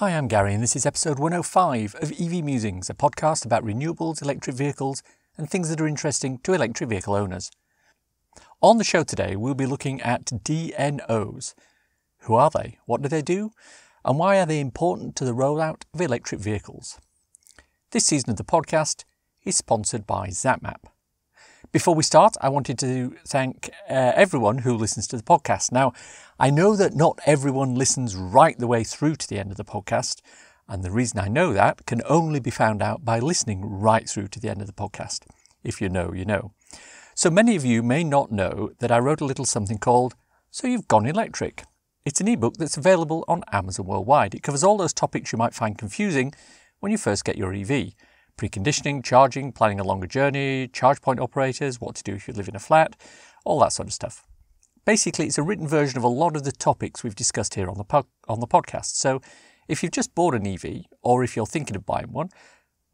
Hi, I'm Gary, and this is episode 105 of EV Musings, a podcast about renewables, electric vehicles, and things that are interesting to electric vehicle owners. On the show today, we'll be looking at DNOs. Who are they? What do they do? And why are they important to the rollout of electric vehicles? This season of the podcast is sponsored by ZapMap. Before we start, I wanted to thank everyone who listens to the podcast. Now, I know that not everyone listens right the way through to the end of the podcast, and the reason I know that can only be found out by listening right through to the end of the podcast. If you know, you know. So many of you may not know that I wrote a little something called So You've Gone Electric. It's an ebook that's available on Amazon worldwide. It covers all those topics you might find confusing when you first get your EV. Preconditioning, charging, planning a longer journey, charge point operators, what to do if you live in a flat, all that sort of stuff. Basically, it's a written version of a lot of the topics we've discussed here on the podcast. So if you've just bought an EV, or if you're thinking of buying one,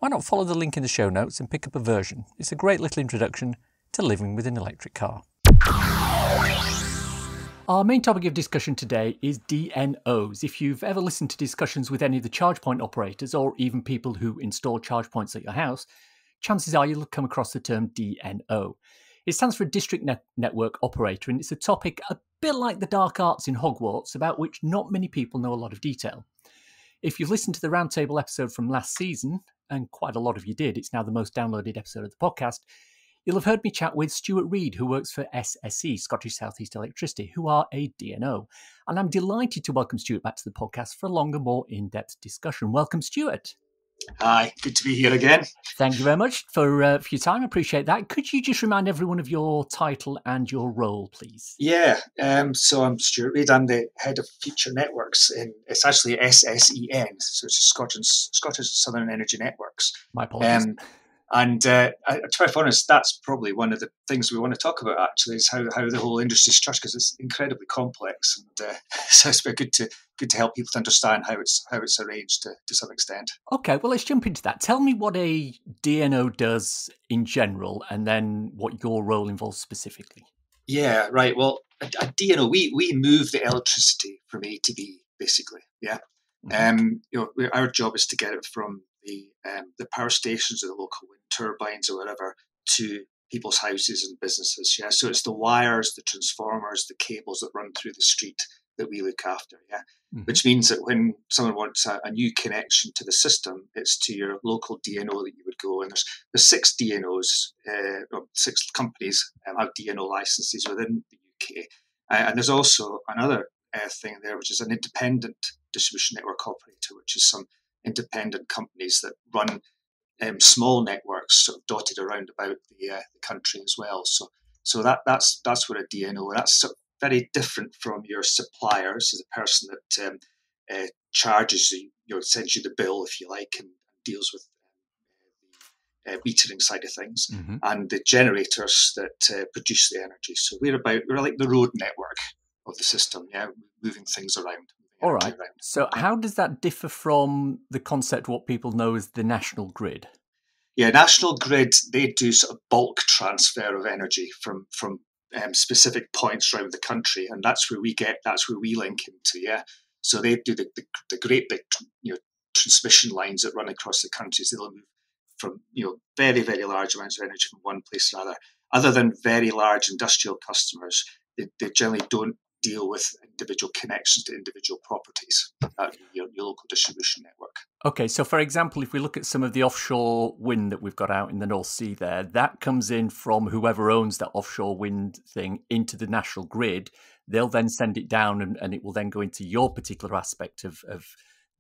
why not follow the link in the show notes and pick up a version? It's a great little introduction to living with an electric car. Our main topic of discussion today is DNOs. If you've ever listened to discussions with any of the charge point operators or even people who install charge points at your house, chances are you'll come across the term DNO. It stands for District Network Operator, and it's a topic a bit like the dark arts in Hogwarts, about which not many people know a lot of detail. If you've listened to the Roundtable episode from last season, and quite a lot of you did, it's now the most downloaded episode of the podcast, you'll have heard me chat with Stuart Reid, who works for SSE, Scottish South East Electricity, who are a DNO. And I'm delighted to welcome Stuart back to the podcast for a longer, more in-depth discussion. Welcome, Stuart. Hi, good to be here again. Thank you very much for your time. I appreciate that. Could you just remind everyone of your title and your role, please? Yeah, so I'm Stuart Reid. I'm the head of Future Networks. It's actually SSEN, so it's Scottish Southern Energy Networks. My apologies. And to be honest, that's probably one of the things we want to talk about, actually, is how the whole industry is structured, because it's incredibly complex. And so it's very good to help people to understand how it's arranged to some extent. Okay, well, let's jump into that. Tell me what a DNO does in general, and then what your role involves specifically. Yeah, right. Well, a DNO, we move the electricity from A to B, basically. Yeah. Mm-hmm. Our job is to get it from the power stations or the local wind turbines or whatever to people's houses and businesses. Yeah, so it's the wires, the transformers, the cables that run through the street that we look after. Yeah, mm-hmm. Which means that when someone wants a new connection to the system, it's to your local DNO that you would go. And there's 6 DNOs, or 6 companies have DNO licenses within the UK. And there's also another thing there, which is an independent distribution network operator, which is some independent companies that run small networks sort of dotted around about the country as well. So that's what a DNO. That's sort of very different from your suppliers, the person that charges you, sends you the bill, if you like, and deals with the metering side of things, mm-hmm. and the generators that produce the energy. So we're like the road network of the system, yeah, moving things around. All right. So how does that differ from the concept what people know as the national grid? Yeah, national grid, they do sort of bulk transfer of energy from specific points around the country, and that's where we link into. Yeah, so they do the great big transmission lines that run across the country. So they'll move from very, very large amounts of energy from one place to another. Other than very large industrial customers, they generally don't deal with individual connections to individual properties. That would be your local distribution network. Okay, so for example, if we look at some of the offshore wind that we've got out in the North Sea there, that comes in from whoever owns that offshore wind thing into the national grid. They'll then send it down and it will then go into your particular aspect of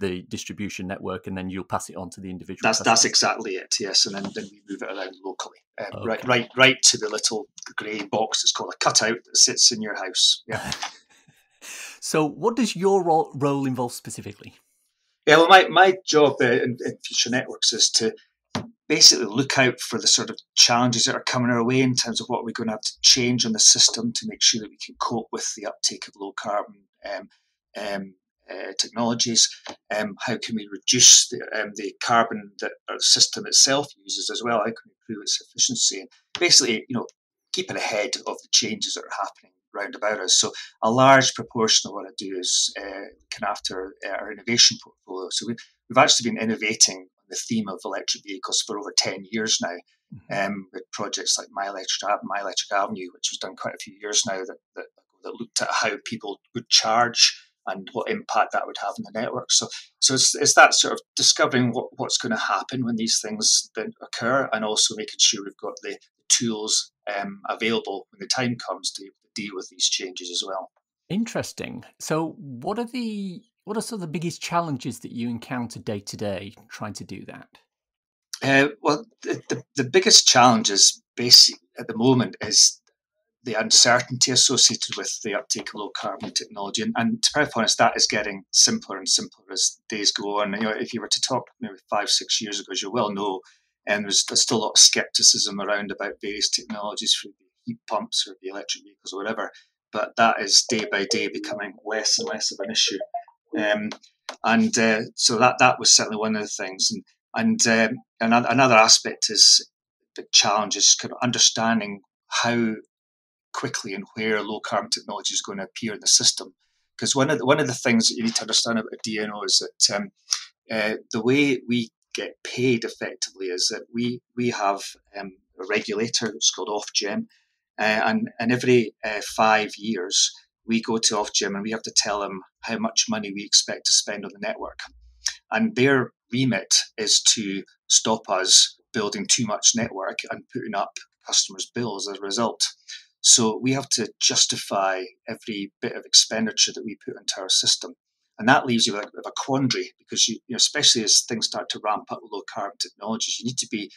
the distribution network, and then you'll pass it on to the individual. That's exactly it, yes. And then we move it around locally. Okay. Right to the little grey box that's called a cutout that sits in your house. Yeah. So what does your role involve specifically? Yeah, well, my job in Future Networks is to basically look out for the sort of challenges that are coming our way in terms of what we're going to have to change on the system to make sure that we can cope with the uptake of low carbon technologies. How can we reduce the carbon that our system itself uses as well? How can we improve its efficiency? And basically, keeping ahead of the changes that are happening round about us. So a large proportion of what I do is looking after our innovation portfolio. So we've actually been innovating on the theme of electric vehicles for over 10 years now, with projects like My Electric Avenue, which was done quite a few years now, that looked at how people would charge and what impact that would have on the network. So it's that sort of discovering what's going to happen when these things then occur, and also making sure we've got the tools available when the time comes to deal with these changes as well. Interesting. So what are sort of the biggest challenges that you encounter day to day trying to do that? Well, the biggest challenge is basically at the moment is the uncertainty associated with the uptake of low carbon technology, and to be honest, that is getting simpler and simpler as days go on. If you were to talk maybe 5-6 years ago, as you well know, and there's still a lot of skepticism around about various technologies for the heat pumps or the electric vehicles or whatever, but that is day by day becoming less and less of an issue. So that was certainly one of the things, and another aspect is the challenge is kind of understanding how quickly and where low carbon technology is going to appear in the system. Because one of the things that you need to understand about a DNO is that the way we get paid effectively is that we have a regulator that's called Ofgem, and every 5 years we go to Ofgem and we have to tell them how much money we expect to spend on the network. And their remit is to stop us building too much network and putting up customers' bills as a result. So we have to justify every bit of expenditure that we put into our system. And that leaves you with a quandary, because especially as things start to ramp up with low carbon technologies, you need to be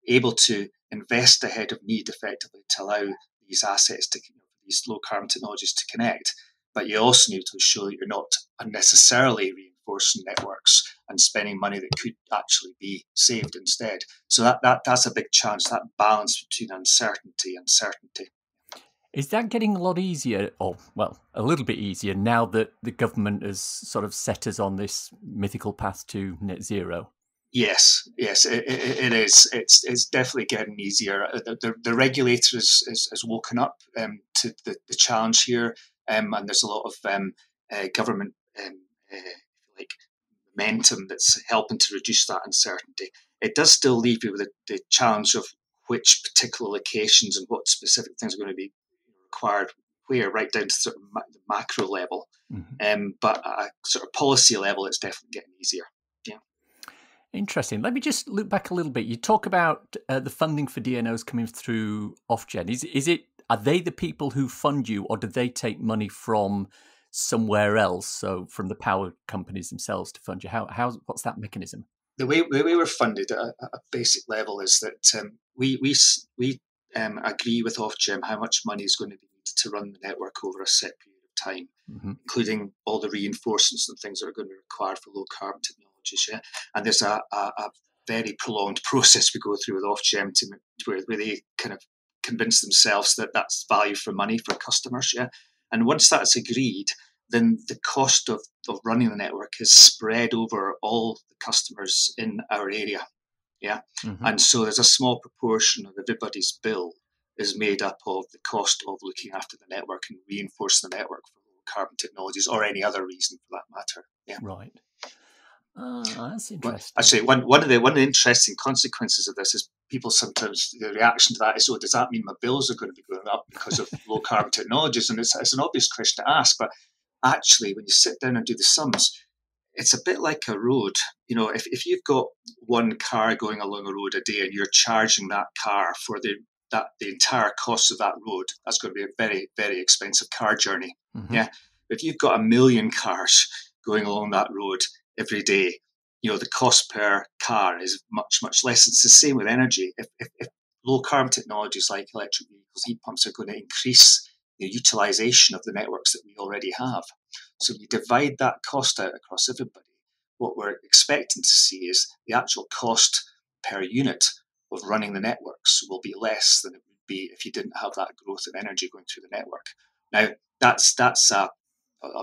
able to invest ahead of need effectively to allow these assets to, these low carbon technologies to connect. But you also need to show that you're not unnecessarily reinforcing networks and spending money that could actually be saved instead. So that's a big challenge, that balance between uncertainty and certainty. Is that getting a lot easier, or, well, a little bit easier now that the government has sort of set us on this mythical path to net zero? Yes, it is. It's definitely getting easier. The regulator has woken up to the challenge here, and there's a lot of government like momentum that's helping to reduce that uncertainty. It does still leave you with the challenge of which particular locations and what specific things are going to be required where, right down to sort of the macro level. But at a sort of policy level, it's definitely getting easier. Yeah. Interesting. Let me just look back a little bit. You talk about the funding for DNOs coming through Ofgem. Are they the people who fund you, or do they take money from somewhere else, so from the power companies themselves to fund you? What's that mechanism? The way we're funded at a basic level is that we agree with Ofgem how much money is going to be needed to run the network over a set period of time, including all the reinforcements and things that are going to be required for low carbon technologies. Yeah? And there's a very prolonged process we go through with Ofgem to where they kind of convince themselves that that's value for money for customers. Yeah? And once that's agreed, then the cost of running the network is spread over all the customers in our area. Yeah. And so there's a small proportion of everybody's bill is made up of the cost of looking after the network and reinforcing the network for low carbon technologies, or any other reason for that matter. Yeah. Right. That's interesting. Actually, one of the interesting consequences of this is people sometimes, the reaction to that is, does that mean my bills are going to be going up because of low carbon technologies? And it's an obvious question to ask, but actually, when you sit down and do the sums, it's a bit like a road. If you've got one car going along a road a day and you're charging that car for the entire cost of that road, that's going to be a very, very expensive car journey. Yeah. If you've got 1 million cars going along that road every day, the cost per car is much, much less. It's the same with energy. If low carbon technologies like electric vehicles, heat pumps are going to increase the utilization of the networks that we already have. So when you divide that cost out across everybody, what we're expecting to see is the actual cost per unit of running the networks will be less than it would be if you didn't have that growth of energy going through the network. Now, that's a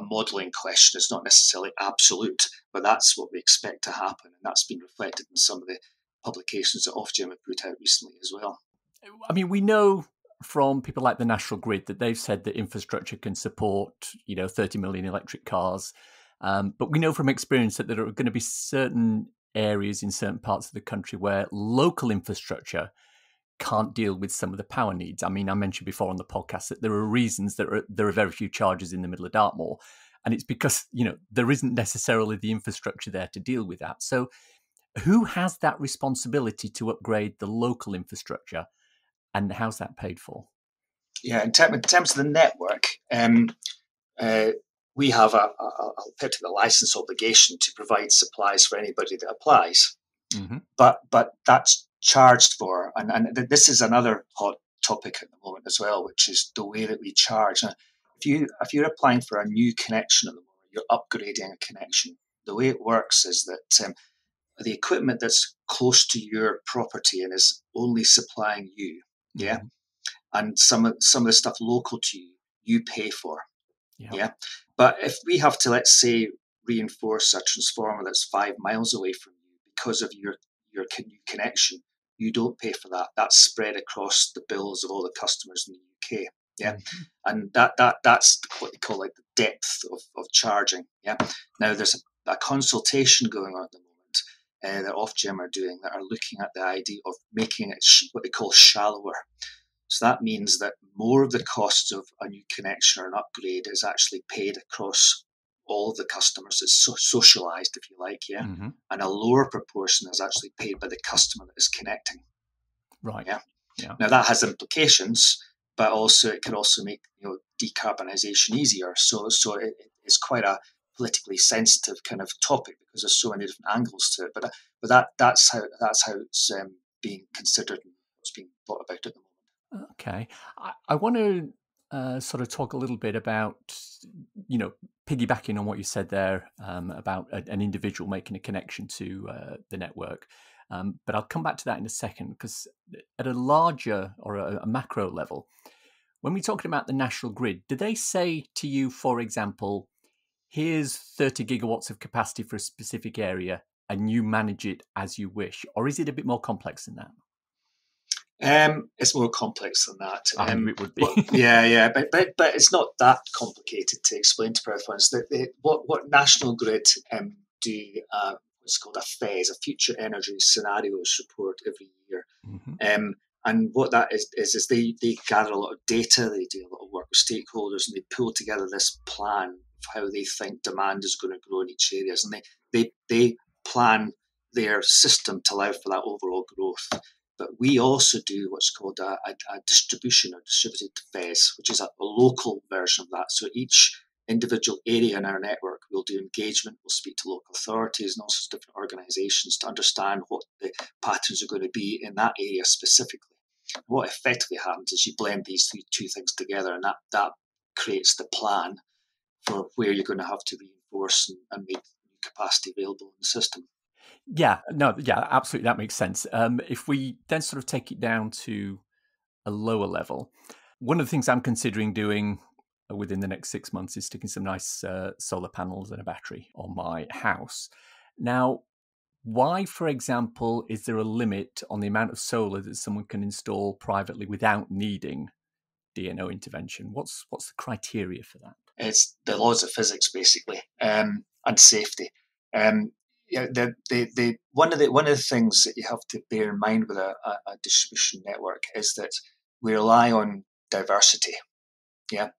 modelling question. It's not necessarily absolute, but that's what we expect to happen. And that's been reflected in some of the publications that Ofgem have put out recently as well. I mean, we know from people like the National Grid that they've said that infrastructure can support, 30 million electric cars. But we know from experience that there are going to be certain areas in certain parts of the country where local infrastructure can't deal with some of the power needs. I mean, I mentioned before on the podcast that there are reasons that there are very few chargers in the middle of Dartmoor. And it's because, there isn't necessarily the infrastructure there to deal with that. So who has that responsibility to upgrade the local infrastructure, and how's that paid for? Yeah, in terms of the network, we have a effectively license obligation to provide supplies for anybody that applies. Mm-hmm. But that's charged for, and this is another hot topic at the moment as well, which is the way that we charge. Now, if you're applying for a new connection at the moment, you're upgrading a connection. The way it works is that the equipment that's close to your property and is only supplying you, mm-hmm. And some of the stuff local to you, you pay for, But if we have to, let's say, reinforce a transformer that's 5 miles away from you because of your new connection, you don't pay for that. That's spread across the bills of all the customers in the UK. Yeah, mm-hmm. And that's what they call like the depth of charging. Yeah. Now there's a consultation going on at the moment that Ofgem are doing that are looking at the idea of making it what they call shallower. So that means that more of the costs of a new connection or an upgrade is actually paid across all of the customers. It's socialized, if you like, mm-hmm. And a lower proportion is actually paid by the customer that is connecting. Right. Yeah. Now that has implications, but also it can also make decarbonisation easier. So it's quite a politically sensitive kind of topic because there's so many different angles to it. But that's how it's being considered and what's being thought about at the moment. Okay. I want to sort of talk a little bit about, piggybacking on what you said there about an individual making a connection to the network. But I'll come back to that in a second, because at a larger or a macro level, when we're talking about the National Grid, do they say to you, for example, here's 30 gigawatts of capacity for a specific area and you manage it as you wish? Or is it a bit more complex than that? It's more complex than that. It would be. But it's not that complicated to explain to parents. What National Grid do what's called a FES, a Future Energy Scenarios report every year. Mm-hmm. And what that is they gather a lot of data, they do a lot of work with stakeholders, and they pull together this plan of how they think demand is going to grow in each area. And they plan their system to allow for that overall growth. But we also do what's called a distribution or distributed FES, which is a local version of that. So each individual area in our network will do engagement, we'll speak to local authorities and also different organisations to understand what the patterns are going to be in that area specifically. And what effectively happens is you blend these two things together, and that creates the plan for where you're going to have to reinforce and make capacity available in the system. Yeah, absolutely. That makes sense. If we then sort of take it down to a lower level, one of the things I'm considering doing within the next 6 months is sticking some nice solar panels and a battery on my house. Now, why, for example, is there a limit on the amount of solar that someone can install privately without needing DNO intervention? What's the criteria for that? It's the laws of physics, basically, and safety. One of the things that you have to bear in mind with a distribution network is that we rely on diversity. Yeah.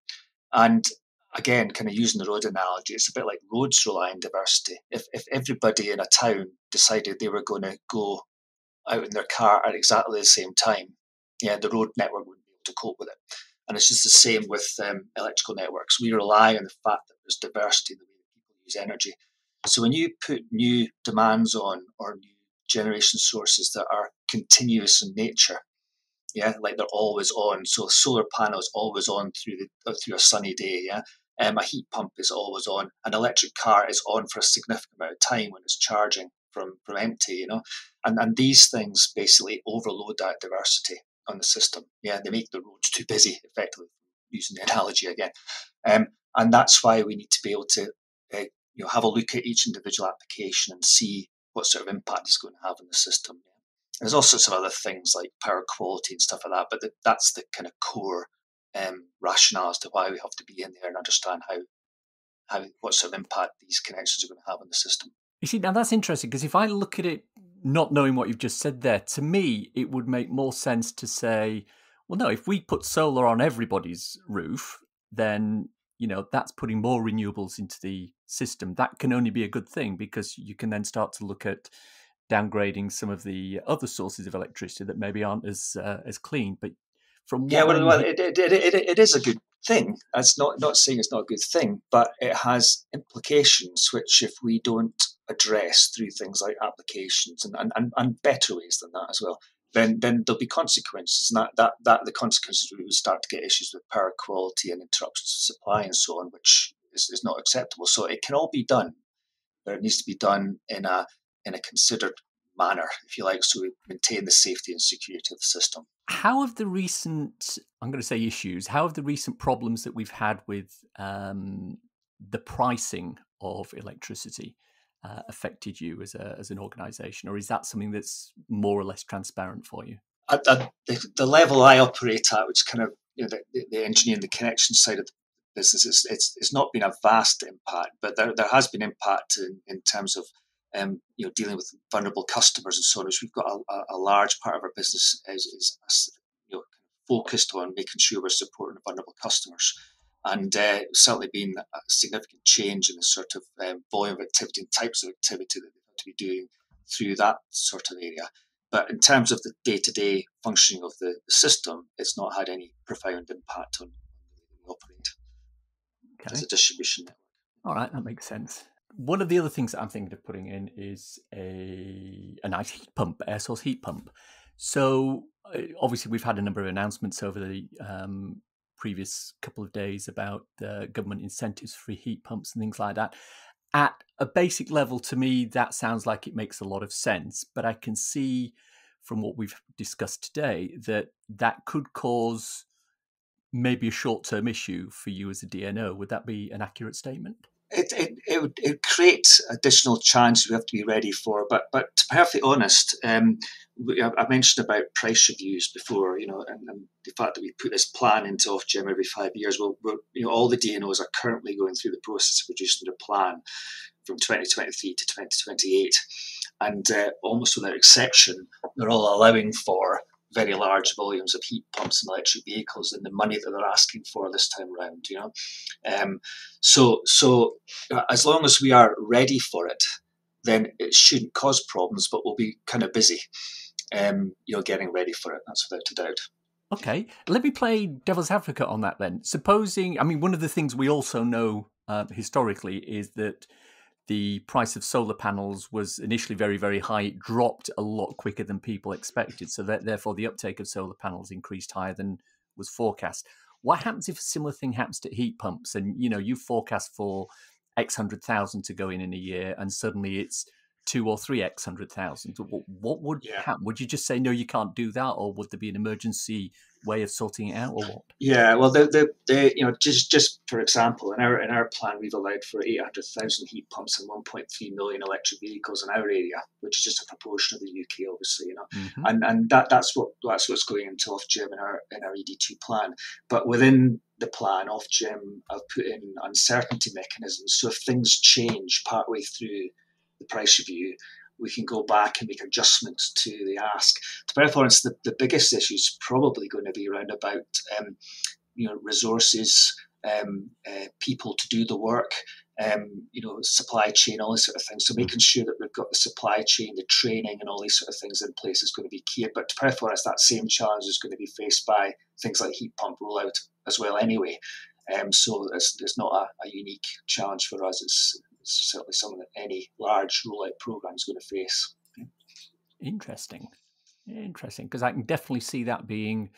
And again, kind of using the road analogy, it's a bit like roads rely on diversity. If everybody in a town decided they were going to go out in their car at exactly the same time, the road network wouldn't be able to cope with it. And it's just the same with electrical networks. We rely on the fact that there's diversity in the way that people use energy. So when you put new demands on or new generation sources that are continuous in nature, like they're always on. So a solar panel is always on through a sunny day. A heat pump is always on. An electric car is on for a significant amount of time when it's charging from empty. And these things basically overload that diversity on the system. They make the roads too busy, effectively, using the analogy again. And that's why we need to be able to have a look at each individual application and see what sort of impact it's going to have on the system. There's all sorts of other things like power quality and stuff like that, but that's the kind of core rationale as to why we have to be in there and understand how what sort of impact these connections are going to have on the system. You see, now that's interesting, because if I look at it, not knowing what you've just said there, to me, it would make more sense to say, well, no, if we put solar on everybody's roof, then, that's putting more renewables into the system. That can only be a good thing, because you can then start to look at downgrading some of the other sources of electricity that maybe aren't as clean. But from what it is a good thing. That's not saying it's not a good thing, but it has implications which, if we don't address through things like applications and better ways than that as well, then there'll be consequences, and that the consequences, we would start to get issues with power quality and interruptions of supply and so on, which is not acceptable. So it can all be done, but it needs to be done in a considered manner, if you like, so we maintain the safety and security of the system. How have the recent, I'm going to say issues, how have the recent problems that we've had with the pricing of electricity affected you as an organisation, or is that something that's more or less transparent for you? At the level I operate at, which kind of the engineering, the connection side of the business, it's not been a vast impact, but there has been impact in terms of dealing with vulnerable customers and so on. We've got a large part of our business is focused on making sure we're supporting vulnerable customers. And certainly been a significant change in the sort of volume of activity and types of activity that they have to be doing through that sort of area. But in terms of the day-to-day functioning of the system, it's not had any profound impact on the way we operate as a distribution network. All right, that makes sense. One of the other things that I'm thinking of putting in is a nice heat pump, air source heat pump. So obviously we've had a number of announcements over the previous couple of days about government incentives for heat pumps and things like that. At a basic level, to me, that sounds like it makes a lot of sense. But I can see from what we've discussed today that could cause maybe a short-term issue for you as a DNO. Would that be an accurate statement? It would create additional challenges we have to be ready for. But to be perfectly honest, I mentioned about price reviews before, and the fact that we put this plan into Ofgem every 5 years. All the DNOs are currently going through the process of producing their plan from 2023 to 2028, and almost without exception, they're all allowing for very large volumes of heat pumps and electric vehicles and the money that they're asking for this time around. So as long as we are ready for it, then it shouldn't cause problems, but we'll be kind of busy, getting ready for it. That's without a doubt. Okay, let me play devil's advocate on that then. Supposing, one of the things we also know historically is that the price of solar panels was initially very, very high. It dropped a lot quicker than people expected. So therefore, the uptake of solar panels increased higher than was forecast. What happens if a similar thing happens to heat pumps? And, you forecast for X 100,000 to go in a year, and suddenly it's 2 or 3 X 100,000. What would happen? Would you just say, no, you can't do that? Or would there be an emergency way of sorting it out, or what? Yeah, well, just for example, in our plan, we've allowed for 800,000 heat pumps and 1.3 million electric vehicles in our area, which is just a proportion of the UK, obviously, Mm-hmm. and that's what's going into Ofgem in our ED2 plan. But within the plan, Ofgem have put in uncertainty mechanisms, so if things change partway through the price review, we can go back and make adjustments to the ask. To be honest, the biggest issue is probably going to be around about resources, people to do the work, supply chain, all these sort of things. So making sure that we've got the supply chain, the training, and all these sort of things in place is going to be key. But to be honest, that same challenge is going to be faced by things like heat pump rollout as well anyway. So it's not a unique challenge for us. It's certainly something that any large rollout program is going to face. Interesting, because I can definitely see that being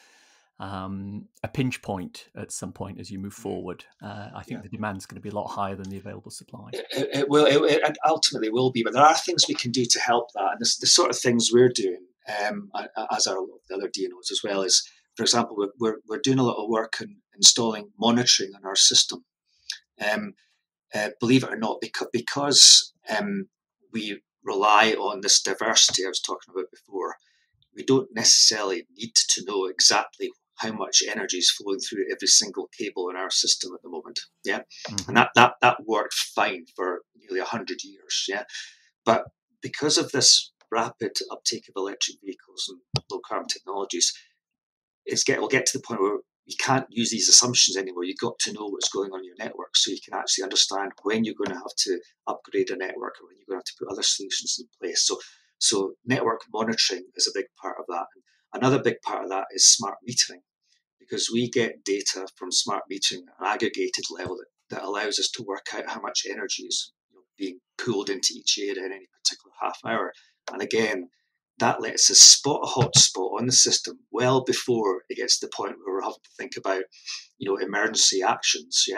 a pinch point at some point as you move forward. I think the demand's going to be a lot higher than the available supply. It will, and ultimately will be, but there are things we can do to help that. And the sort of things we're doing, as are the other DNOs as well, is, for example, we're doing a lot of work in installing monitoring on our system. Believe it or not, because we rely on this diversity I was talking about before, we don't necessarily need to know exactly how much energy is flowing through every single cable in our system at the moment. Yeah, and that worked fine for nearly 100 years. Yeah, but because of this rapid uptake of electric vehicles and low carbon technologies, we'll get to the point where you can't use these assumptions anymore. You've got to know what's going on in your network so you can actually understand when you're going to have to upgrade a network or when you're going to have to put other solutions in place. So network monitoring is a big part of that. And another big part of that is smart metering, because we get data from smart metering at an aggregated level that allows us to work out how much energy is being pulled into each area in any particular half hour. And again, that lets us spot a hotspot on the system well before it gets to the point where we're having to think about, emergency actions,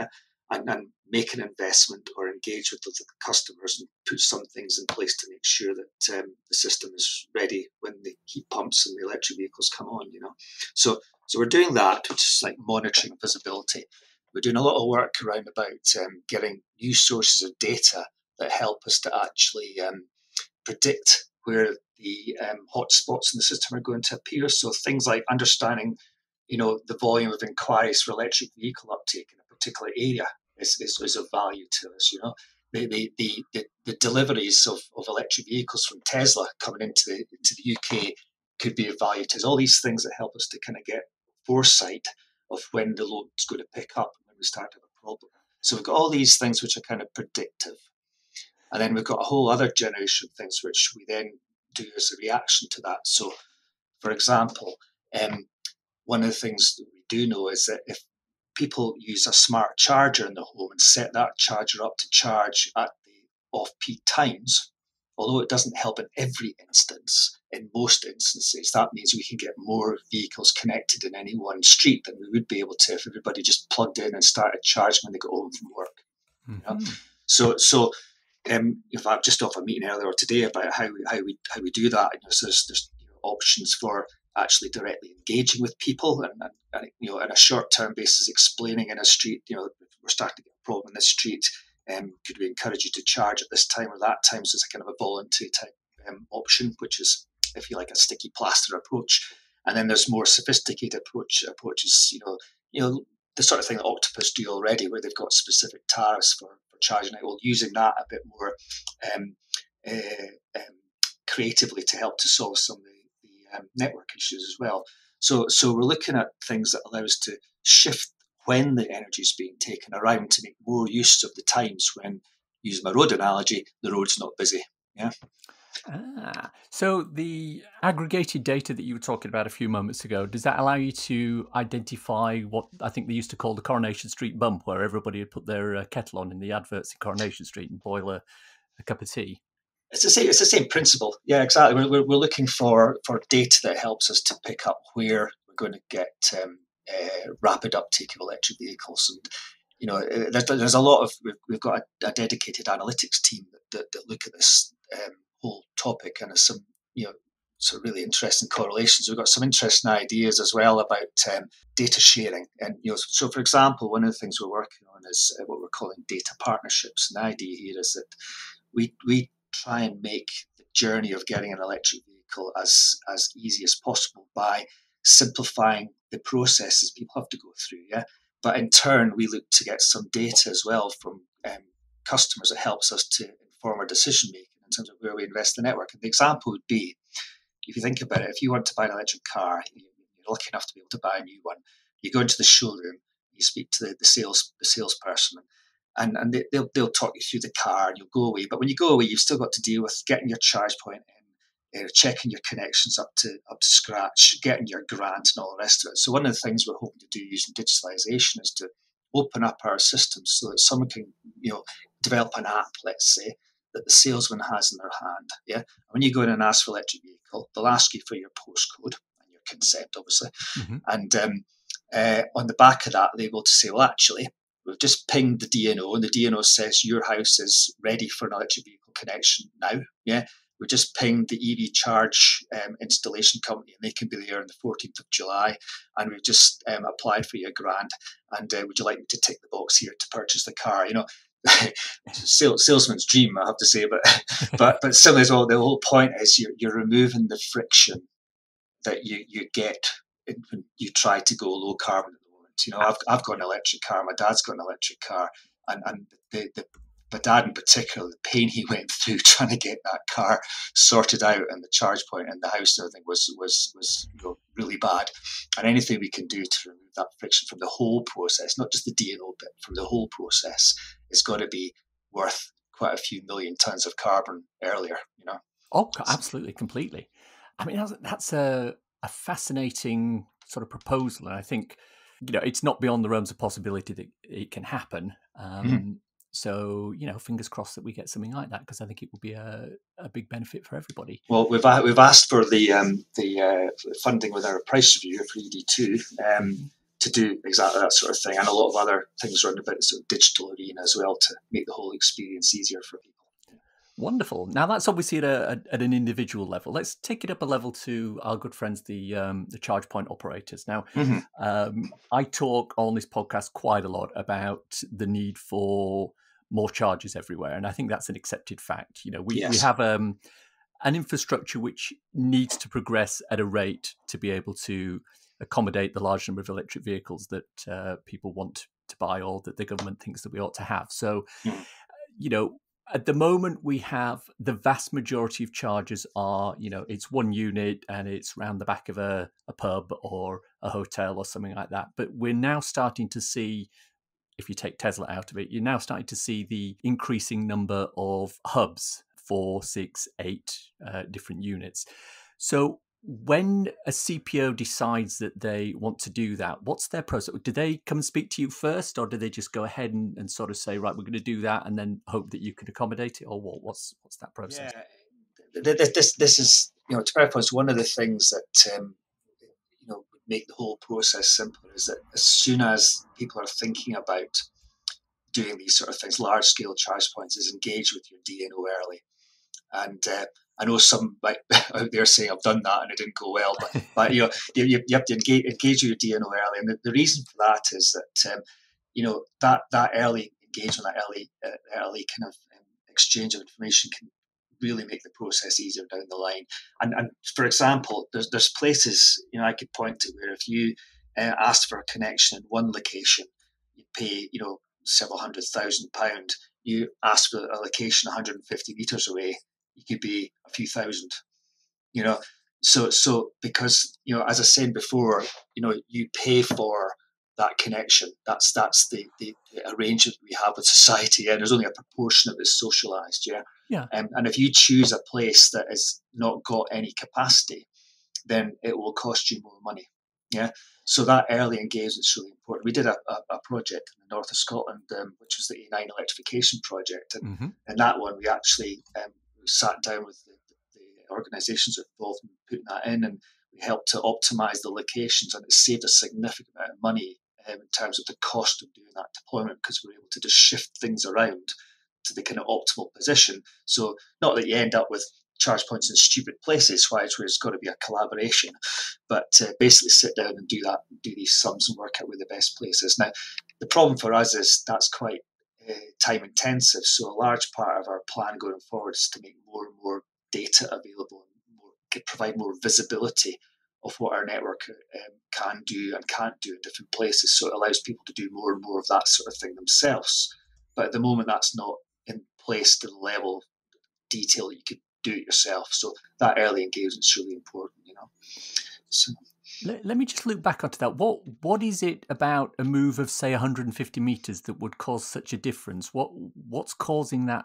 and make an investment or engage with the customers and put some things in place to make sure that the system is ready when the heat pumps and the electric vehicles come on. So we're doing that, which is like monitoring visibility. We're doing a lot of work around about getting new sources of data that help us to actually predict where the hot spots in the system are going to appear. So things like understanding, the volume of inquiries for electric vehicle uptake in a particular area is of value to us. The deliveries of electric vehicles from Tesla coming into the UK could be of value to us. All these things that help us to kind of get foresight of when the load's going to pick up and when we start to have a problem. So we've got all these things which are kind of predictive. And then we've got a whole other generation of things which we then do as a reaction to that. So, for example, one of the things that we do know is that if people use a smart charger in the home and set that charger up to charge at the off-peak times, although it doesn't help in every instance, in most instances, that means we can get more vehicles connected in any one street than we would be able to if everybody just plugged in and started charging when they got home from work. Mm-hmm. So if I've just off a meeting earlier today about how we do that, so there's options for actually directly engaging with people and on a short-term basis, explaining in a street, we're starting to get a problem in this street. Could we encourage you to charge at this time or that time? So it's a kind of a voluntary type option, which is, if you like, a sticky plaster approach. And then there's more sophisticated approaches, the sort of thing that Octopus do already, where they've got specific tariffs for charging it. Well, using that a bit more creatively to help to solve some of the network issues as well. So we're looking at things that allow us to shift when the energy is being taken around to make more use of the times when, using my road analogy, the road's not busy. Yeah. So the aggregated data that you were talking about a few moments ago, does that allow you to identify what I think they used to call the Coronation Street bump, where everybody had put their kettle on in the adverts in Coronation Street and boil a cup of tea? It's the same principle. Yeah, exactly. We're looking for data that helps us to pick up where we're going to get rapid uptake of electric vehicles. And there's a lot of, we've got a dedicated analytics team that look at this whole topic, and there's some some really interesting correlations. We've got some interesting ideas as well about data sharing, and so for example, one of the things we're working on is what we're calling data partnerships. And the idea here is that we try and make the journey of getting an electric vehicle as easy as possible by simplifying the processes people have to go through. Yeah. But in turn, we look to get some data as well from customers that helps us to inform our decision making in terms of where we invest the network. And the example would be, if you think about it, if you want to buy an electric car, you're lucky enough to be able to buy a new one. You go into the showroom, you speak to the salesperson, and they'll talk you through the car, and you'll go away. But when you go away, you've still got to deal with getting your charge point in, checking your connections up to scratch, getting your grant and all the rest of it. So one of the things we're hoping to do using digitalization is to open up our systems so that someone can, develop an app, let's say, that the salesman has in their hand. Yeah. When you go in and ask for an electric vehicle, they'll ask you for your postcode and your consent, obviously. Mm-hmm. And on the back of that, they're able to say, well, actually, we've just pinged the DNO, and the DNO says your house is ready for an electric vehicle connection now. Yeah. We just pinged the EV charge installation company, and they can be there on the 14th of July. And we've just applied for your grant. And would you like me to tick the box here to purchase the car? Salesman's dream, I have to say. But still, as well, the whole point is you're removing the friction that you get when you try to go low carbon at the moment. You know, I've got an electric car. My dad's got an electric car, and my dad in particular, the pain he went through trying to get that car sorted out and the charge point in the house and everything was really bad. And anything we can do to remove that friction from the whole process, not just the DNO bit, from the whole process, it's got to be worth quite a few million tons of carbon earlier. You know. Oh, absolutely, completely. I mean, that's a fascinating sort of proposal, and I think it's not beyond the realms of possibility that it can happen. So, fingers crossed that we get something like that, because I think it would be a big benefit for everybody. Well, we've asked for the funding with our price review for ED2 to do exactly that sort of thing, and a lot of other things around about the sort of digital arena as well to make the whole experience easier for people. Wonderful. Now that's obviously at an individual level. Let's take it up a level to our good friends, the charge point operators. Now, I talk on this podcast quite a lot about the need for more chargers everywhere, and I think that's an accepted fact. We have an infrastructure which needs to progress at a rate to be able to accommodate the large number of electric vehicles that people want to buy, or that the government thinks that we ought to have. So, at the moment, we have the vast majority of chargers are, it's one unit and it's round the back of a pub or a hotel or something like that. But we're now starting to see, if you take Tesla out of it, you're now starting to see the increasing number of hubs, 4, 6, 8 different units. So when a CPO decides that they want to do that, what's their process? Do they come and speak to you first, or do they just go ahead and sort of say, right, we're going to do that, and then hope that you can accommodate it, or what's that process? Yeah, this is, to clarify, it's one of the things that would make the whole process simpler, is that as soon as people are thinking about doing these sort of things, large scale charge points, is engage with your DNO early. And I know some out there saying I've done that and it didn't go well, but you have to engage with your DNO early, and the reason for that is that that early engagement, that early kind of exchange of information can really make the process easier down the line. And for example, there's places I could point to where if you asked for a connection in one location, you pay several £100,000. You ask for a location 150 meters away, you could be a few thousand, So because, as I said before, you pay for that connection. That's the arrangement we have with society, and there's only a proportion of it socialized. Yeah. And if you choose a place that has not got any capacity, then it will cost you more money. Yeah. So that early engagement is really important. We did a project in the north of Scotland, which was the A9 electrification project, and in that one we actually we sat down with the organisations involved in putting that in, and we helped to optimise the locations, and it saved a significant amount of money in terms of the cost of doing that deployment, because we were able to just shift things around to the kind of optimal position. So not that you end up with charge points in stupid places, where it's got to be a collaboration, but basically sit down and do these sums and work out where the best place is. Now, the problem for us is that's quite time intensive, so a large part of our plan going forward is to make more and more data available and provide more visibility of what our network can do and can't do in different places, so it allows people to do more and more of that sort of thing themselves. But at the moment, that's not in place to the level of detail that you could do it yourself. So that early engagement is really important, So. Let me just look back onto that. What is it about a move of, say, 150 meters that would cause such a difference? What's causing that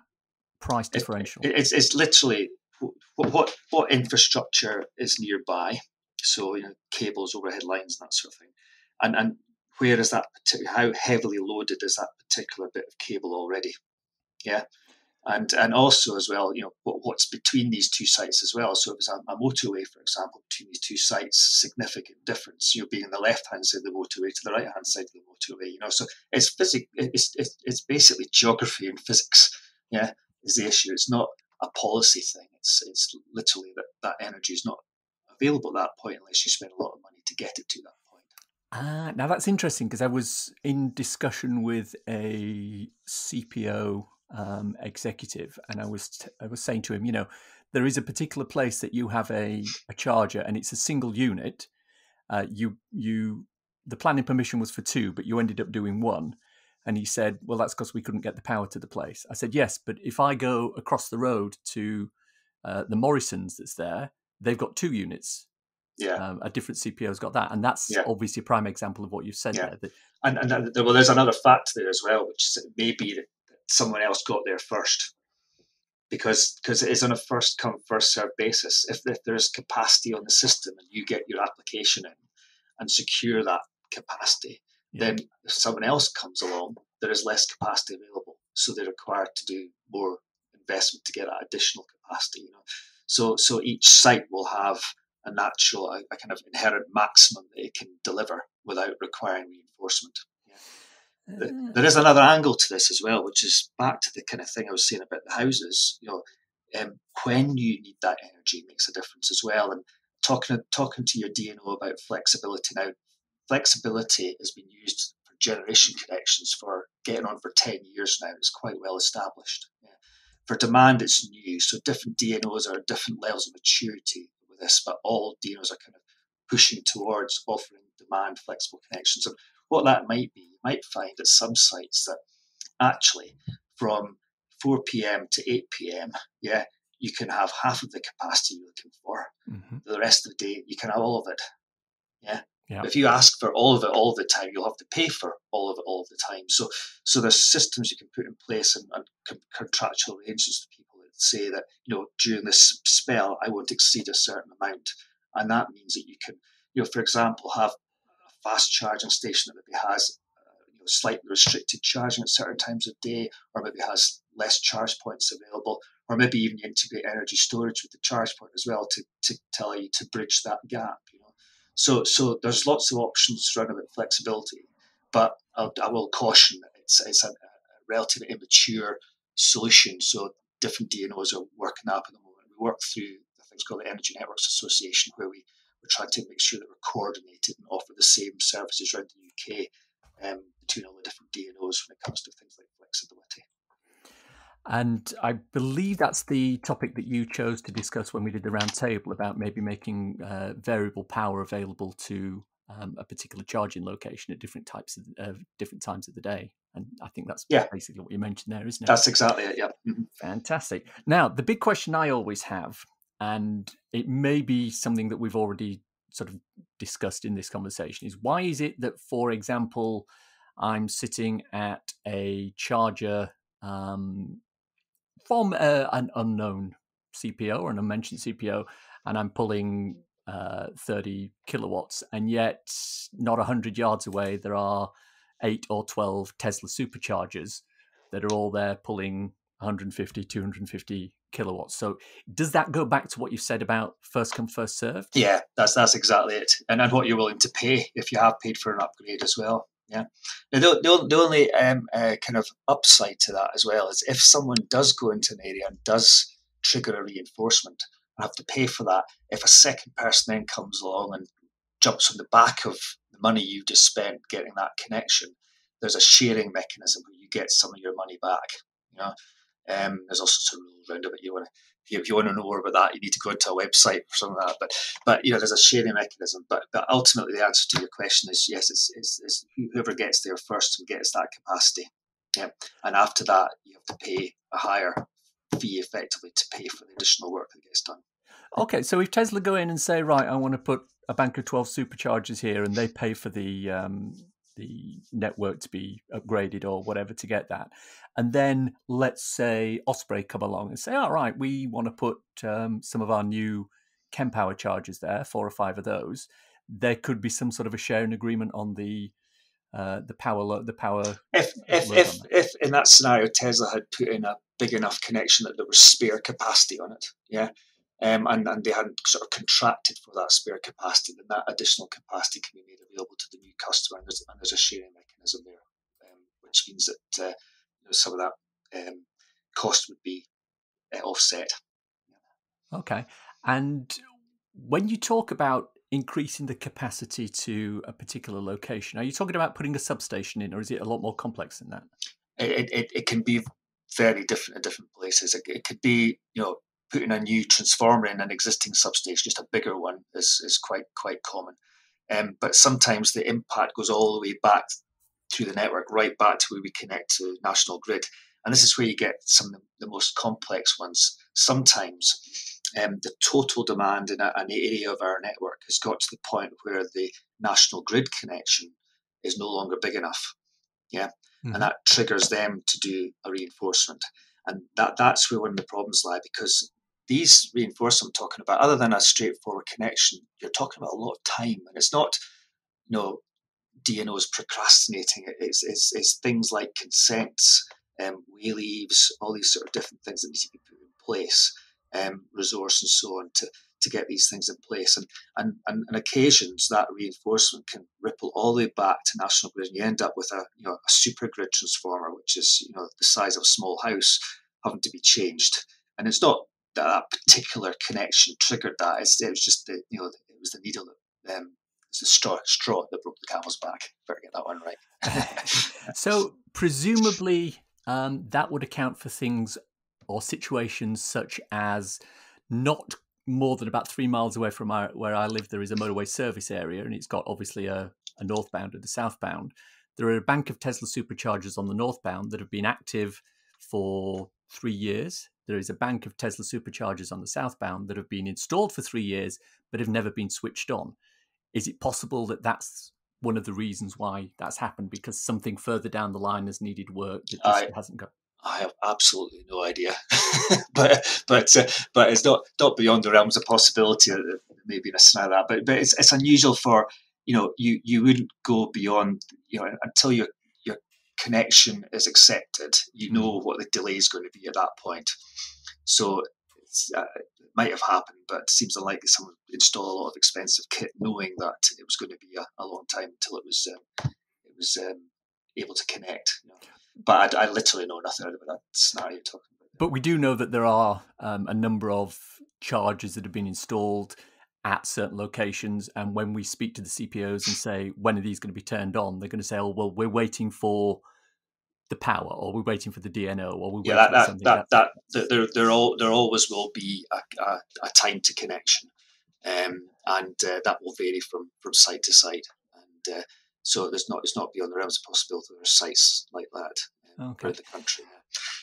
price differential? It's literally what infrastructure is nearby. So cables, overhead lines, and that sort of thing, and where is that? How heavily loaded is that particular bit of cable already? Yeah. And also as well, what's between these two sites as well. So if it's a motorway, for example, between these two sites, significant difference. Being on the left-hand side of the motorway to the right-hand side of the motorway. So it's it's basically geography and physics. Yeah, is the issue. It's not a policy thing. It's literally that energy is not available at that point unless you spend a lot of money to get it to that point. Now that's interesting, because I was in discussion with a CPO executive, and I was saying to him, there is a particular place that you have a charger and it's a single unit. The planning permission was for 2, but you ended up doing 1. And he said, well, that's because we couldn't get the power to the place. I said, yes, but if I go across the road to the Morrisons that's there, they've got 2 units. Yeah. A different CPO's got that. And that's obviously a prime example of what you've said there. And there's another fact there as well, which is it may be that someone else got there first. Because it is on a first come, first served basis. If there's capacity on the system and you get your application in and secure that capacity, then if someone else comes along, there is less capacity available. So they're required to do more investment to get that additional capacity. So each site will have a natural, a kind of inherent maximum that it can deliver without requiring reinforcement. There is another angle to this as well, which is back to the kind of thing I was saying about the houses. When you need that energy makes a difference as well. And talking to your DNO about flexibility now, flexibility has been used for generation connections for getting on for 10 years now. It's quite well established. For demand, it's new. So different DNOs are at different levels of maturity with this, but all DNOs are kind of pushing towards offering demand flexible connections. And what that might be, you might find at some sites that actually from 4 p.m. to 8 p.m., you can have half of the capacity you're looking for. Mm-hmm. The rest of the day, you can have all of it. Yeah. But if you ask for all of it all the time, you'll have to pay for all of it all of the time. So there's systems you can put in place and contractual arrangements to people that say that, during this spell, I won't exceed a certain amount. And that means that you can, for example, have a fast charging station that maybe has slightly restricted charging at certain times of day, or maybe has less charge points available, or maybe even integrate energy storage with the charge point as well to tell you to bridge that gap. So there's lots of options around about flexibility, but I will caution that it's a relatively immature solution. So different DNOs are working up at the moment. We work through the things called the Energy Networks Association, where we're trying to make sure that we're coordinated and offer the same services around the UK between all the different DNOs when it comes to things like flexibility. And I believe that's the topic that you chose to discuss when we did the round table about maybe making variable power available to a particular charging location at different times of the day. And I think that's basically what you mentioned there, isn't it? That's exactly it, yeah. Mm-hmm. Fantastic. Now, the big question I always have, and it may be something that we've already sort of discussed in this conversation, is why is it that, for example, I'm sitting at a charger from an unknown CPO or an unmentioned CPO, and I'm pulling 30 kilowatts, and yet not 100 yards away, there are 8 or 12 Tesla superchargers that are all there pulling 150, 250 kilowatts. So does that go back to what you said about first come, first served? Yeah, that's exactly it. And what you're willing to pay if you have paid for an upgrade as well. Yeah. Now, the only kind of upside to that as well is if someone does go into an area and does trigger a reinforcement and have to pay for that, if a second person then comes along and jumps on the back of the money you just spent getting that connection, there's a sharing mechanism where you get some of your money back. There's all sorts of rules around it. If you want to know more about that, you need to go into a website or something like that. But there's a sharing mechanism. But ultimately, the answer to your question is yes. It's whoever gets there first and gets that capacity. Yeah, and after that, you have to pay a higher fee effectively to pay for the additional work that gets done. Okay, so if Tesla go in and say, right, I want to put a bank of 12 superchargers here, and they pay for the network to be upgraded or whatever to get that, and then let's say Osprey come along and say, all right, we want to put some of our new Kempower chargers there, 4 or 5 of those. There could be some sort of a sharing agreement on the power. If in that scenario Tesla had put in a big enough connection that there was spare capacity on it, and they hadn't sort of contracted for that spare capacity, then that additional capacity can be made available to the new customer, and there's a sharing mechanism there, which means that some of that cost would be offset. Okay, and when you talk about increasing the capacity to a particular location, are you talking about putting a substation in, or is it a lot more complex than that? It can be very different at different places. It could be, putting a new transformer in an existing substation, just a bigger one, is quite common. But sometimes the impact goes all the way back through the network, right back to where we connect to National Grid. And this is where you get some of the most complex ones. Sometimes the total demand in an area of our network has got to the point where the National Grid connection is no longer big enough. Yeah. Mm-hmm. And that triggers them to do a reinforcement. And that's where one of the problems lie, because these reinforcements I'm talking about, other than a straightforward connection, you're talking about a lot of time. And it's not, DNOs procrastinating. It's things like consents, way leaves, all these sort of different things that need to be put in place, resource and so on to get these things in place. And on occasions that reinforcement can ripple all the way back to National Grid, and you end up with a super grid transformer, which is the size of a small house, having to be changed. And it's not that particular connection triggered that. It was just it was the needle that it's the straw that broke the camel's back. Better get that one right. So presumably that would account for things or situations such as not more than about 3 miles away from where I live, there is a motorway service area, and it's got obviously a northbound and a southbound. There are a bank of Tesla superchargers on the northbound that have been active for 3 years. There is a bank of Tesla superchargers on the southbound that have been installed for 3 years but have never been switched on. Is it possible that that's one of the reasons why that's happened, because something further down the line has needed work that just hasn't got? I have absolutely no idea, but it's not beyond the realms of possibility. Maybe in a scenario, but it's unusual for you wouldn't go beyond until your connection is accepted. You know what the delay is going to be at that point. So it might have happened, but it seems unlikely someone would install a lot of expensive kit knowing that it was going to be a long time until it was able to connect. But I literally know nothing about that scenario you're talking about. But we do know that there are a number of chargers that have been installed at certain locations, and when we speak to the CPOs and say, when are these going to be turned on, they're going to say, oh, well, we're waiting for the power, or we're waiting for the DNO, or we're waiting for something. There always will be a time to connection, and that will vary from site to site, and so it's not beyond the realms of possibility. There are sites like that around the country.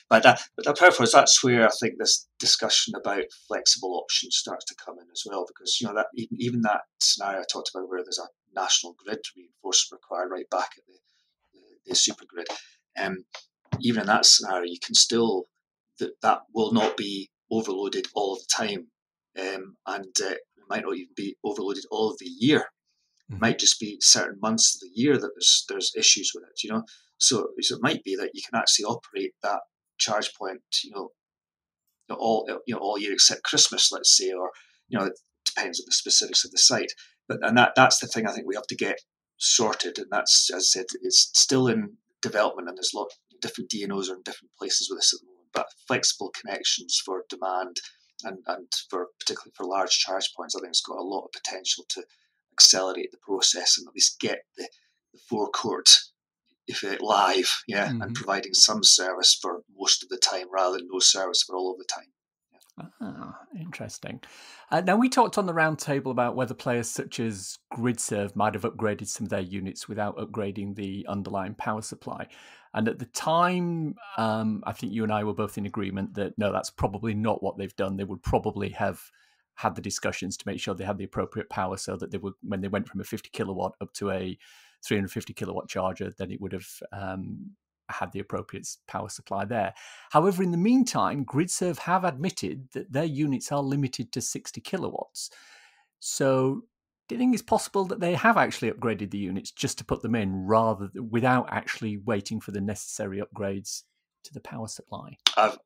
But purpose, that's where I think this discussion about flexible options starts to come in as well, because that even that scenario I talked about where there's a National Grid reinforcement required right back at the supergrid. Even in that scenario, you can still that will not be overloaded all of the time, and it might not even be overloaded all of the year. It might just be certain months of the year that there's issues with it. So it might be that you can actually operate that charge point, all year except Christmas, let's say, or it depends on the specifics of the site. But that's the thing I think we have to get sorted, and that's, as I said, it's still in development, and there's a lot of different DNOs are in different places with this at the moment. But flexible connections for demand and for particularly for large charge points, I think it's got a lot of potential to accelerate the process and at least get the forecourt live, and providing some service for most of the time rather than no service for all of the time. Interesting. Now, we talked on the roundtable about whether players such as GridServe might have upgraded some of their units without upgrading the underlying power supply. And at the time, I think you and I were both in agreement that no, that's probably not what they've done. They would probably have had the discussions to make sure they had the appropriate power, so that they would, when they went from a 50 kilowatt up to a 350 kilowatt charger, then it would have had the appropriate power supply there. However, in the meantime, GridServe have admitted that their units are limited to 60 kilowatts. So do you think it's possible that they have actually upgraded the units just to put them in, without actually waiting for the necessary upgrades to the power supply? I've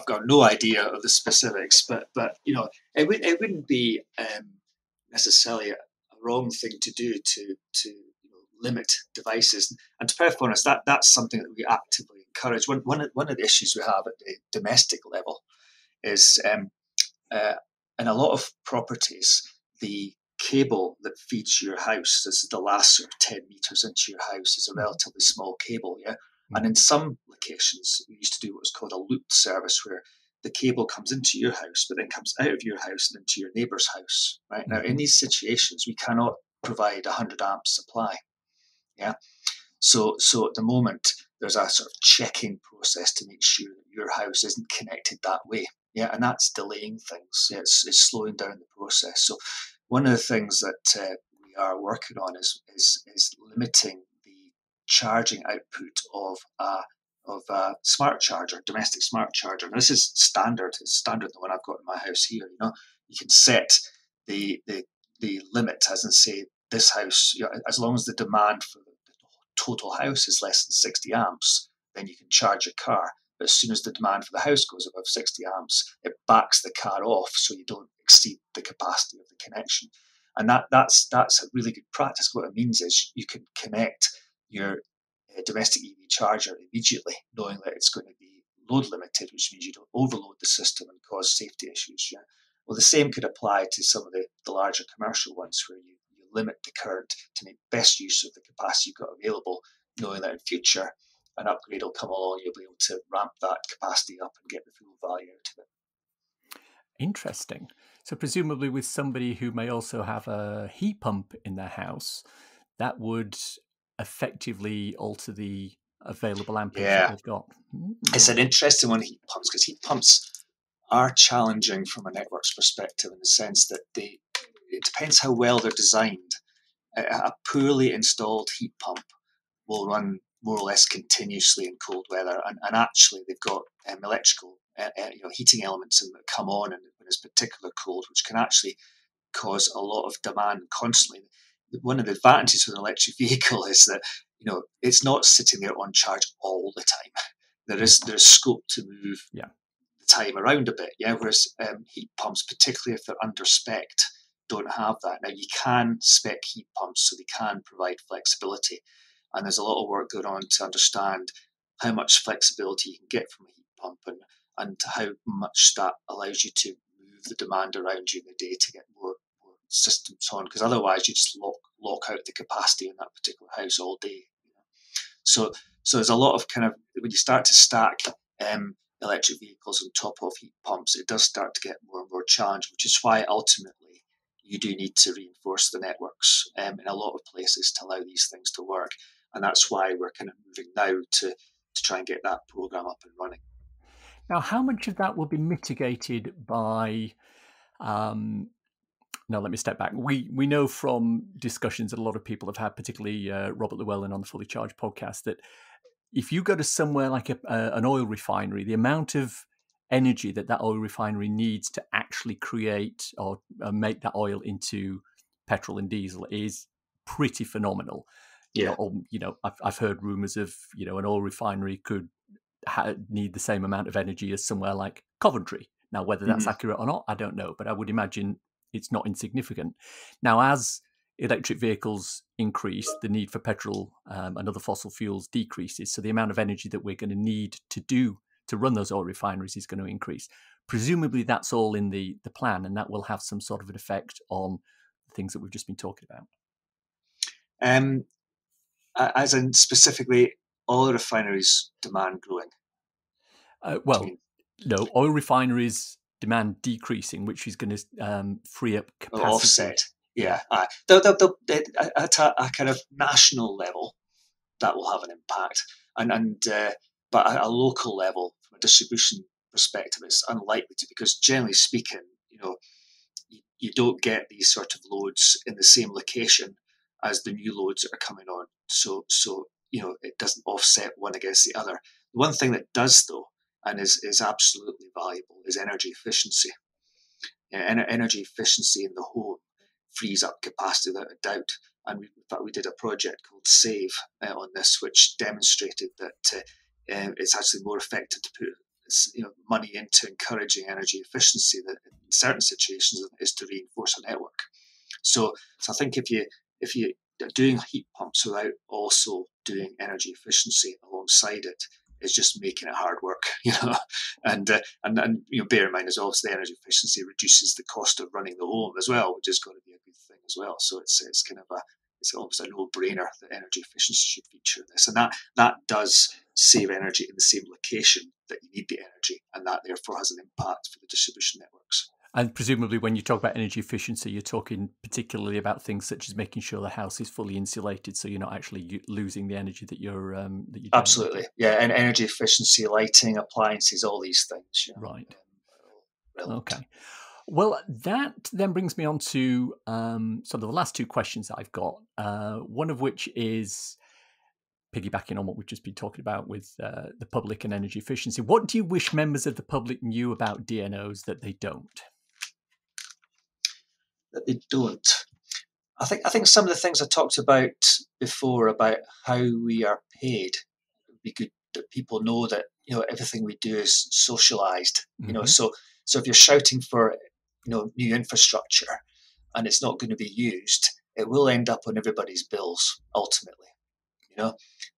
got no idea of the specifics, but it wouldn't be necessarily a wrong thing to do to limit devices. And to be perfectly honest, that's something that we actively encourage. One of the issues we have at the domestic level is in a lot of properties, the cable that feeds your house, this is the last sort of 10 meters into your house, is a relatively small cable, And in some locations, we used to do what was called a looped service, where the cable comes into your house, but then comes out of your house and into your neighbour's house. Right now, in these situations, we cannot provide 100 amp supply. Yeah. So at the moment, there's a sort of checking process to make sure that your house isn't connected that way. Yeah, and that's delaying things. Yeah, it's slowing down the process. So one of the things that we are working on is limiting the charging output of a smart charger, domestic smart charger. And this is standard. It's standard, the one I've got in my house here. You can set the limit, as in say this house. As long as the demand for the total house is less than 60 amps, then you can charge your car. But as soon as the demand for the house goes above 60 amps, it backs the car off so you don't exceed the capacity of the connection. And that's a really good practice. What it means is you can connect your domestic EV charger immediately, knowing that it's going to be load limited, which means you don't overload the system and cause safety issues. Yeah. Well, the same could apply to some of the larger commercial ones where you limit the current to make best use of the capacity you've got available, knowing that in future an upgrade will come along, you'll be able to ramp that capacity up and get the full value out of it. Interesting. So presumably with somebody who may also have a heat pump in their house, that would effectively alter the available amperage that they've got. It's an interesting one, heat pumps, because heat pumps are challenging from a networks perspective in the sense that it depends how well they're designed. A poorly installed heat pump will run more or less continuously in cold weather, and actually they've got electrical heating elements that come on when it's particular cold, which can actually cause a lot of demand constantly. One of the advantages of an electric vehicle is that it's not sitting there on charge all the time. There's scope to move the time around a bit. Yeah, whereas heat pumps, particularly if they're under spec'd, don't have that. Now you can spec heat pumps, so they can provide flexibility, and there's a lot of work going on to understand how much flexibility you can get from a heat pump and how much that allows you to move the demand around during the day to get more systems on, because otherwise you just lock out the capacity in that particular house all day. So there's a lot of kind of, when you start to stack electric vehicles on top of heat pumps, it does start to get more and more challenging, which is why ultimately you do need to reinforce the networks in a lot of places to allow these things to work. And that's why we're kind of moving now to try and get that program up and running. Now, how much of that will be mitigated by... No, let me step back. We know from discussions that a lot of people have had, particularly Robert Llewellyn on the Fully Charged podcast, that if you go to somewhere like an oil refinery, the amount of energy that oil refinery needs to actually create or make that oil into petrol and diesel is pretty phenomenal. Yeah. I've heard rumors of an oil refinery could need the same amount of energy as somewhere like Coventry. Now, whether that's accurate or not, I don't know, but I would imagine it's not insignificant. Now, as electric vehicles increase, the need for petrol and other fossil fuels decreases. So the amount of energy that we're going to need to run those oil refineries is going to increase. Presumably that's all in the plan, and that will have some sort of an effect on the things that we've just been talking about. As in specifically oil refineries demand growing? No, oil refineries demand decreasing, which is going to free up capacity. Offset. Yeah. At a kind of national level, that will have an impact. But at a local level, from a distribution perspective, it's unlikely to, because generally speaking, you don't get these sort of loads in the same location as the new loads that are coming on. So it doesn't offset one against the other. The one thing that does, though, and is absolutely valuable, is energy efficiency. Energy efficiency in the home frees up capacity without a doubt. And in fact, we did a project called SAVE on this, which demonstrated that it's actually more effective to put money into encouraging energy efficiency that in certain situations is to reinforce a network. So I think if you are doing heat pumps without also doing energy efficiency alongside it, is just making it hard work, and bear in mind as well, the energy efficiency reduces the cost of running the home as well, which is going to be a good thing as well. So it's kind of it's almost a no-brainer that energy efficiency should feature in this, and that does save energy in the same location that you need the energy, and that therefore has an impact for the distribution networks. And presumably when you talk about energy efficiency, you're talking particularly about things such as making sure the house is fully insulated, so you're not actually losing the energy that you're generating. Absolutely, yeah, and energy efficiency, lighting, appliances, all these things. Right. Relevant. Okay. Well, that then brings me on to sort of the last two questions that I've got, one of which is piggybacking on what we've just been talking about with the public and energy efficiency. What do you wish members of the public knew about DNOs that they don't? That they don't. I think some of the things I talked about before about how we are paid would be good that people know that everything we do is socialized. So if you're shouting for new infrastructure and it's not going to be used, it will end up on everybody's bills ultimately.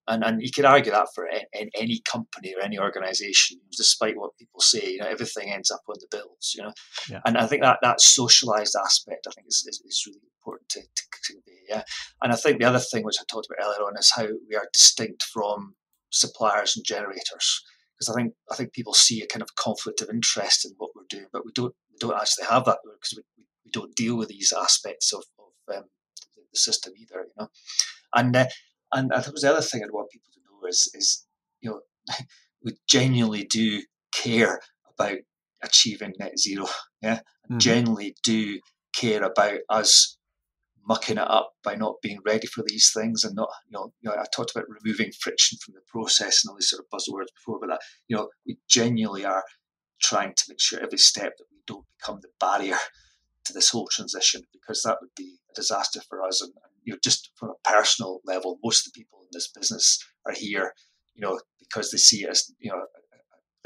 And you could argue that for any company or any organization, despite what people say, everything ends up on the bills, Yeah. And I think that socialized aspect, I think, is really important to convey. Yeah. And I think the other thing which I talked about earlier on is how we are distinct from suppliers and generators, because I think people see a kind of conflict of interest in what we're doing, but we don't actually have that because we don't deal with these aspects of the system either, And I suppose the other thing I'd want people to know is we genuinely do care about achieving net zero. Yeah, genuinely do care about us mucking it up by not being ready for these things and not. I talked about removing friction from the process and all these sort of buzzwords before, but that we genuinely are trying to make sure every step that we don't become the barrier to this whole transition, because that would be a disaster for us. And just from a personal level, most of the people in this business are here, because they see it as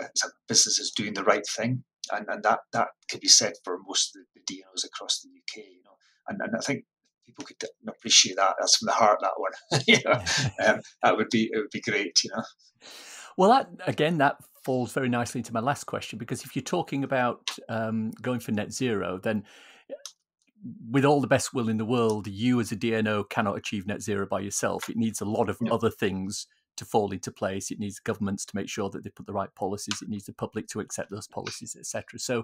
as a business is doing the right thing, and that could be said for most of the DNOs across the UK. And I think people could appreciate that. That's from the heart, that one. It would be great. Well, that falls very nicely into my last question, because if you're talking about going for net zero, then with all the best will in the world, you as a DNO cannot achieve net zero by yourself. It needs a lot of other things to fall into place. It needs governments to make sure that they put the right policies. It needs the public to accept those policies, etc. So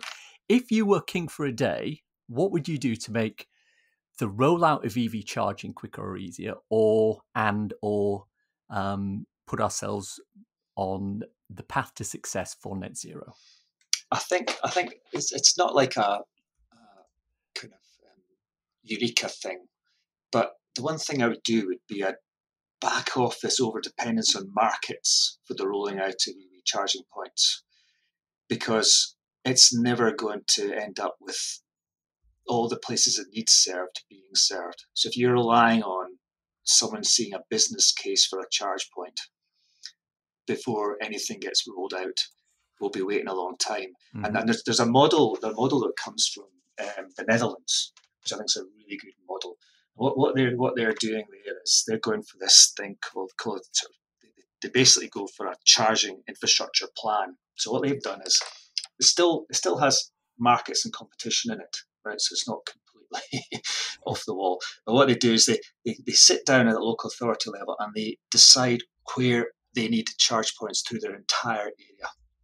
if you were king for a day, what would you do to make the rollout of EV charging quicker or easier, or put ourselves on the path to success for net zero? I think it's not like a kind of eureka thing, but the one thing I would do would be I'd back off this over dependence on markets for the rolling out of EV charging points, because it's never going to end up with all the places it needs served being served. So if you're relying on someone seeing a business case for a charge point before anything gets rolled out, we'll be waiting a long time. And there's a model that comes from the Netherlands, which I think is a really good model. What they're doing there is they're going for this thing called they basically go for a charging infrastructure plan. So what they've done is it still has markets and competition in it, right? So it's not completely off the wall. But what they do is they sit down at the local authority level and they decide where they need charge points through their entire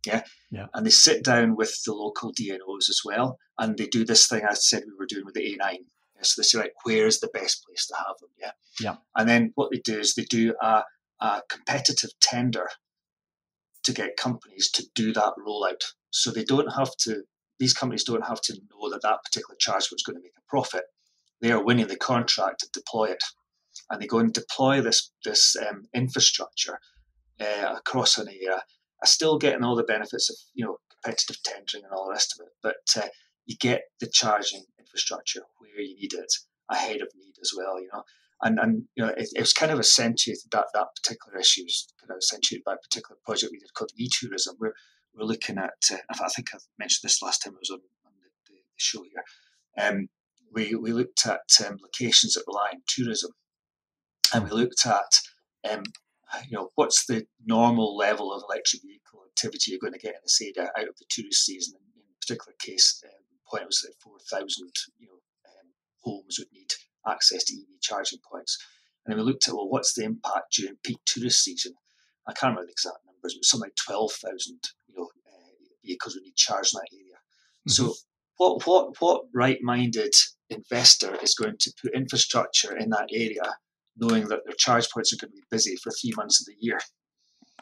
area. Yeah. And they sit down with the local DNOs as well, and they do this thing I said we were doing with the A9. So they say, right, where's the best place to have them? Yeah. And then what they do is they do a competitive tender to get companies to do that rollout. So these companies don't have to know that particular charge was going to make a profit. They are winning the contract to deploy it. And they go and deploy this infrastructure across an area, still getting all the benefits of competitive tendering and all the rest of it. But you get the charging infrastructure where you need it ahead of need as well. And it was kind of accentuated that particular issue was kind of accentuated by a particular project we did called e-tourism, where we're looking at. I think I mentioned this last time I was on the show here. We looked at locations that rely on tourism, and we looked at what's the normal level of electric vehicle activity you're going to get in this area out of the tourist season. In a particular case, the point was that 4,000 homes would need access to EV charging points. And then we looked at, what's the impact during peak tourist season? I can't remember the exact numbers, but something like 12,000, vehicles would need charged in that area. So what right-minded investor is going to put infrastructure in that area knowing that their charge points are going to be busy for 3 months of the year?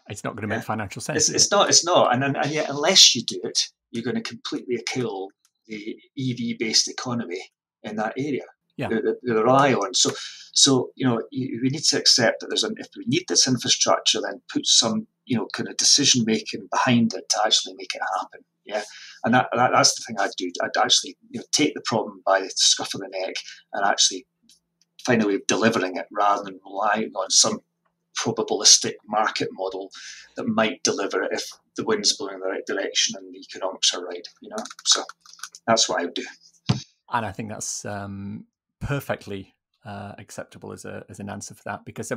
It's not going to make financial sense. It's not. And yet, unless you do it, you're going to completely kill the EV-based economy in that area. Yeah. They rely on. So we need to accept that if we need this infrastructure, then put some kind of decision making behind it to actually make it happen. Yeah, and that's the thing I'd do. I'd actually take the problem by the scruff of the neck and actually find a way of delivering it rather than relying on some probabilistic market model that might deliver it if the wind's blowing in the right direction and the economics are right. So that's what I would do. And I think that's perfectly acceptable as an answer for that, because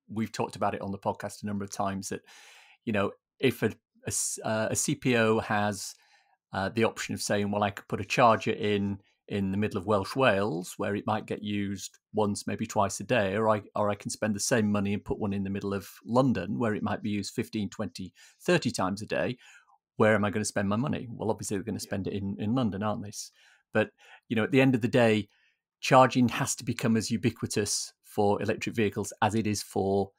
we've talked about it on the podcast a number of times that if a CPO has the option of saying, well, I could put a charger in the middle of Welsh Wales where it might get used once, maybe twice a day, or I can spend the same money and put one in the middle of London where it might be used 15, 20, 30 times a day. Where am I going to spend my money? Well, obviously they're going to spend it in London, aren't they? But at the end of the day, charging has to become as ubiquitous for electric vehicles as it is for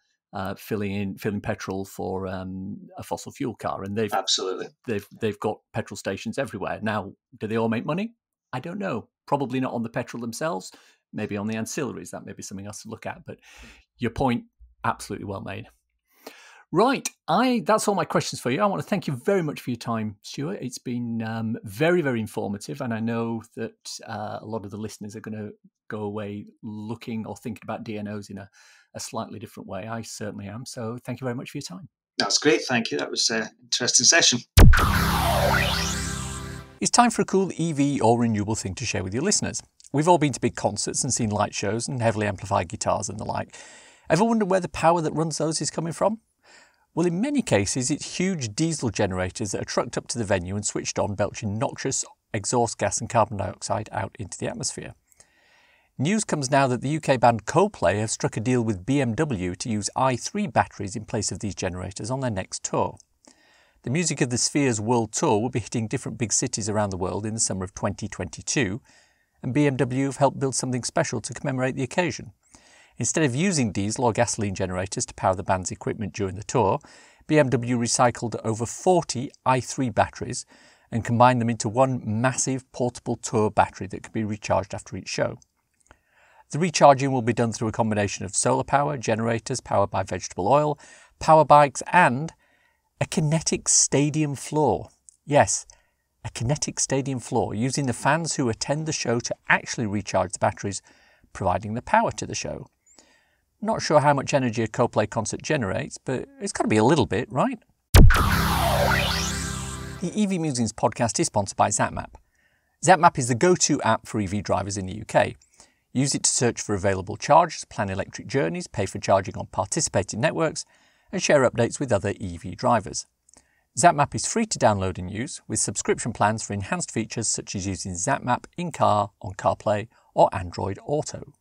filling petrol for a fossil fuel car, and they've got petrol stations everywhere now. Do they all make money? I don't know. Probably not on the petrol themselves. Maybe on the ancillaries. That may be something else to look at. But your point, absolutely well made. Right, that's all my questions for you. I want to thank you very much for your time, Stuart. It's been very, very informative, and I know that a lot of the listeners are going to go away looking or thinking about DNOs in a slightly different way. I certainly am. So thank you very much for your time. That's great. Thank you. That was an interesting session. It's time for a cool EV or renewable thing to share with your listeners. We've all been to big concerts and seen light shows and heavily amplified guitars and the like. Ever wondered where the power that runs those is coming from? Well, in many cases, it's huge diesel generators that are trucked up to the venue and switched on, belching noxious exhaust gas and carbon dioxide out into the atmosphere. News comes now that the UK band Coldplay have struck a deal with BMW to use i3 batteries in place of these generators on their next tour. The Music of the Spheres World Tour will be hitting different big cities around the world in the summer of 2022, and BMW have helped build something special to commemorate the occasion. Instead of using diesel or gasoline generators to power the band's equipment during the tour, BMW recycled over 40 i3 batteries and combined them into one massive portable tour battery that can be recharged after each show. The recharging will be done through a combination of solar power, generators powered by vegetable oil, power bikes and a kinetic stadium floor. Yes, a kinetic stadium floor, using the fans who attend the show to actually recharge the batteries, providing the power to the show. Not sure how much energy a Coldplay concert generates, but it's got to be a little bit, right? The EV Musings podcast is sponsored by ZapMap. ZapMap is the go-to app for EV drivers in the UK. Use it to search for available chargers, plan electric journeys, pay for charging on participating networks, and share updates with other EV drivers. ZapMap is free to download and use, with subscription plans for enhanced features such as using ZapMap in-car, on CarPlay, or Android Auto.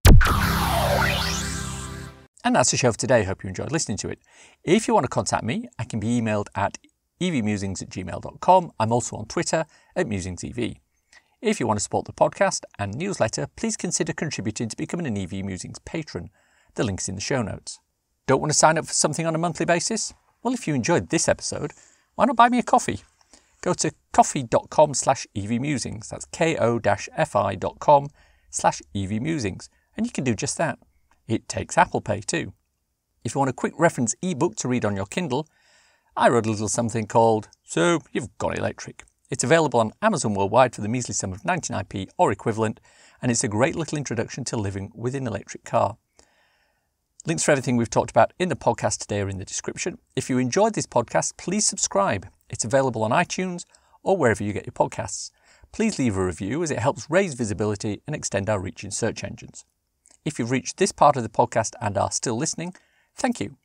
And that's the show for today. Hope you enjoyed listening to it. If you want to contact me, I can be emailed at evmusings@gmail.com. I'm also on Twitter @MusingsEV. If you want to support the podcast and newsletter, please consider contributing to becoming an EV Musings patron. The link's in the show notes. Don't want to sign up for something on a monthly basis? Well, if you enjoyed this episode, why not buy me a coffee? Go to coffee.com/EVmusings. That's ko-fi.com/EVmusings. And you can do just that. It takes Apple Pay too. If you want a quick reference ebook to read on your Kindle, I wrote a little something called So You've Got Electric. It's available on Amazon worldwide for the measly sum of 99p or equivalent, and it's a great little introduction to living with an electric car. Links for everything we've talked about in the podcast today are in the description. If you enjoyed this podcast, please subscribe. It's available on iTunes or wherever you get your podcasts. Please leave a review as it helps raise visibility and extend our reach in search engines. If you've reached this part of the podcast and are still listening, thank you.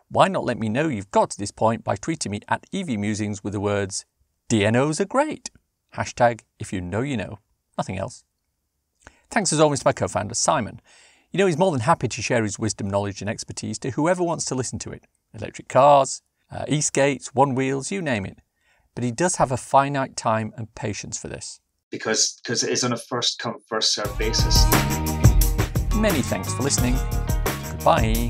Why not let me know you've got to this point by tweeting me at EVmusings with the words, DNOs are great. Hashtag if you know you know. Nothing else. Thanks as always to my co-founder Simon. He's more than happy to share his wisdom, knowledge and expertise to whoever wants to listen to it. electric cars, e-skates, one-wheels, you name it. But he does have a finite time and patience for this. Because it is on a first-come, first-served basis. Many thanks for listening. Goodbye.